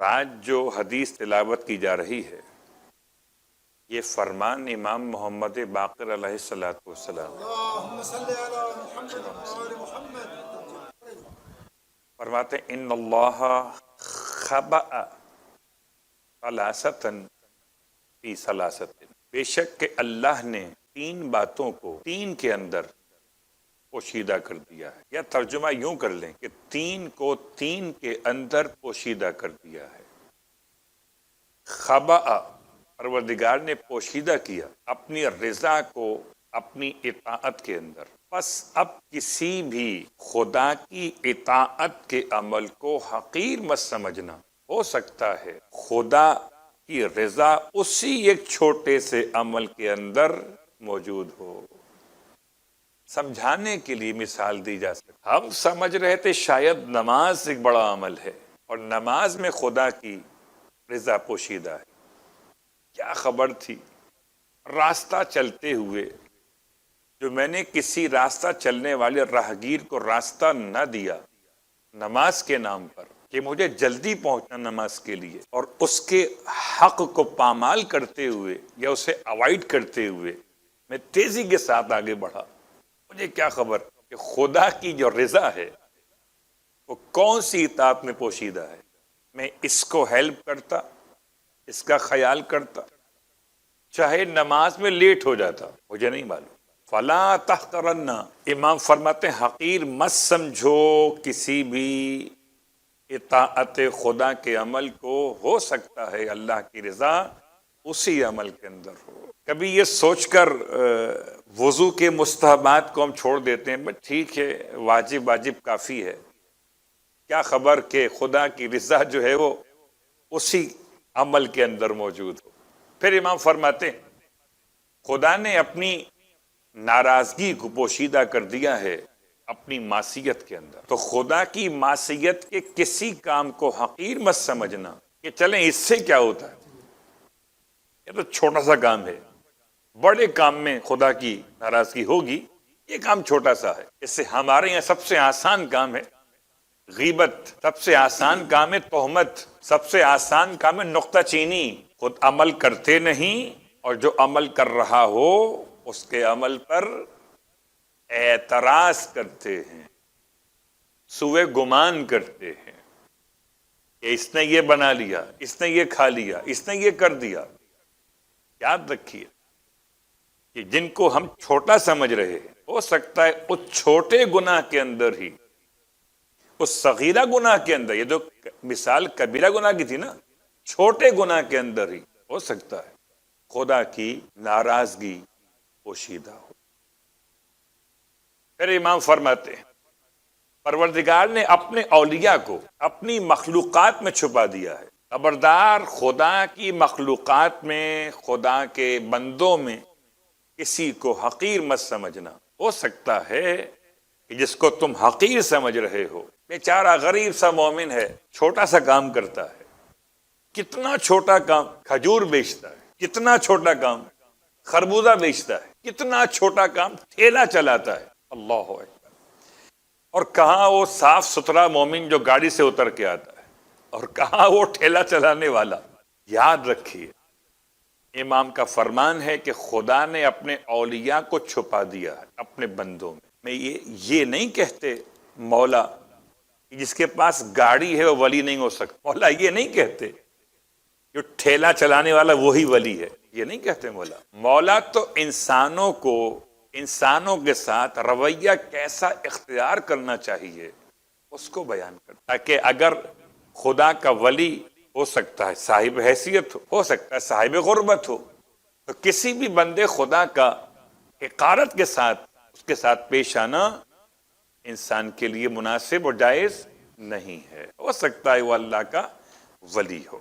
آج جو حدیث تلاوت کی جا رہی ہے یہ فرمان امام محمد باقر علیہ السلام اللہم صلی علی محمد وآل محمد۔ فرماتے ہیں ان اللہ خبأ ثلاثۃ فی ثلاثۃ، بے شک کہ اللہ نے تین باتوں کو تین کے اندر پوشیدہ کر دیا ہے، یا ترجمہ یوں کر لیں کہ تین کو تین کے اندر پوشیدہ کر دیا ہے۔ خبأ، پروردگار نے پوشیدہ کیا اپنی رضا کو اپنی اطاعت کے اندر۔ بس اب کسی بھی خدا کی اطاعت کے عمل کو حقیر مت سمجھنا۔ ہو سکتا ہے خدا کی رضا اسی ایک چھوٹے سے عمل کے اندر موجود ہو۔ سمجھانے کے لیے مثال دی جا سکتی، ہم سمجھ رہے تھے شاید نماز ایک بڑا عمل ہے اور نماز میں خدا کی رضا پوشیدہ ہے، کیا خبر تھی راستہ چلتے ہوئے جو میں نے کسی راستہ چلنے والے راہگیر کو راستہ نہ دیا نماز کے نام پر کہ مجھے جلدی پہنچنا نماز کے لیے، اور اس کے حق کو پامال کرتے ہوئے یا اسے اوائڈ کرتے ہوئے میں تیزی کے ساتھ آگے بڑھا، مجھے کیا خبر کہ خدا کی جو رضا ہے وہ کون سی اطاعت میں پوشیدہ ہے۔ میں اس کو ہیلپ کرتا، اس کا خیال کرتا، چاہے نماز میں لیٹ ہو جاتا، مجھے نہیں معلوم۔ فَلَا تَحْقِرَنَّ، امام فرماتے ہیں حقیر مت سمجھو کسی بھی اطاعت خدا کے عمل کو، ہو سکتا ہے اللہ کی رضا اسی عمل کے اندر ہو۔ کبھی یہ سوچ کر وضو کے مستحبات کو ہم چھوڑ دیتے ہیں، بس ٹھیک ہے واجب کافی ہے، کیا خبر کہ خدا کی رضا جو ہے وہ اسی عمل کے اندر موجود ہو۔ پھر امام فرماتے ہیں خدا نے اپنی ناراضگی کو پوشیدہ کر دیا ہے اپنی معصیت کے اندر، تو خدا کی معصیت کے کسی کام کو حقیر مت سمجھنا کہ چلیں اس سے کیا ہوتا ہے، یہ تو چھوٹا سا کام ہے، بڑے کام میں خدا کی ناراضگی ہوگی، یہ کام چھوٹا سا ہے۔ اس سے ہمارے یہاں سب سے آسان کام ہے غیبت، سب سے آسان کام ہے تہمت، سب سے آسان کام ہے نقطہ چینی۔ خود عمل کرتے نہیں اور جو عمل کر رہا ہو اس کے عمل پر اعتراض کرتے ہیں، سوء گمان کرتے ہیں کہ اس نے یہ بنا لیا، اس نے یہ کھا لیا، اس نے یہ کر دیا۔ یاد رکھیے کہ جن کو ہم چھوٹا سمجھ رہے ہیں، ہو سکتا ہے اس چھوٹے گناہ کے اندر ہی، اس صغیرہ گناہ کے اندر، یہ جو مثال کبیرہ گناہ کی تھی نا، چھوٹے گناہ کے اندر ہی ہو سکتا ہے خدا کی ناراضگی پوشیدہ ہو۔ پھر امام فرماتے ہیں پروردگار نے اپنے اولیاء کو اپنی مخلوقات میں چھپا دیا ہے۔ خبردار خدا کی مخلوقات میں، خدا کے بندوں میں کسی کو حقیر مت سمجھنا۔ ہو سکتا ہے کہ جس کو تم حقیر سمجھ رہے ہو بیچارہ غریب سا مومن ہے، چھوٹا سا کام کرتا ہے، کتنا چھوٹا کام کھجور بیچتا ہے، کتنا چھوٹا کام خربوزہ بیچتا ہے، کتنا چھوٹا کام ٹھیلا چلاتا ہے، اللہ اکبر۔ اور کہاں وہ صاف ستھرا مومن جو گاڑی سے اتر کے آتا ہے، اور کہاں وہ ٹھیلا چلانے والا۔ یاد رکھیے امام کا فرمان ہے کہ خدا نے اپنے اولیاء کو چھپا دیا ہے اپنے بندوں میں۔ یہ نہیں کہتے مولا جس کے پاس گاڑی ہے وہ ولی نہیں ہو سکتا، مولا یہ نہیں کہتے جو ٹھیلا چلانے والا وہی ولی ہے، یہ نہیں کہتے مولا۔ مولا تو انسانوں کو، انسانوں کے ساتھ رویہ کیسا اختیار کرنا چاہیے اس کو بیان کرتا، تاکہ اگر خدا کا ولی ہو سکتا ہے صاحب حیثیت ہو سکتا ہے صاحب غربت ہو، تو کسی بھی بندے خدا کا حقارت کے ساتھ اس کے ساتھ پیش آنا انسان کے لیے مناسب اور جائز نہیں ہے۔ ہو سکتا ہے وہ اللہ کا ولی ہو۔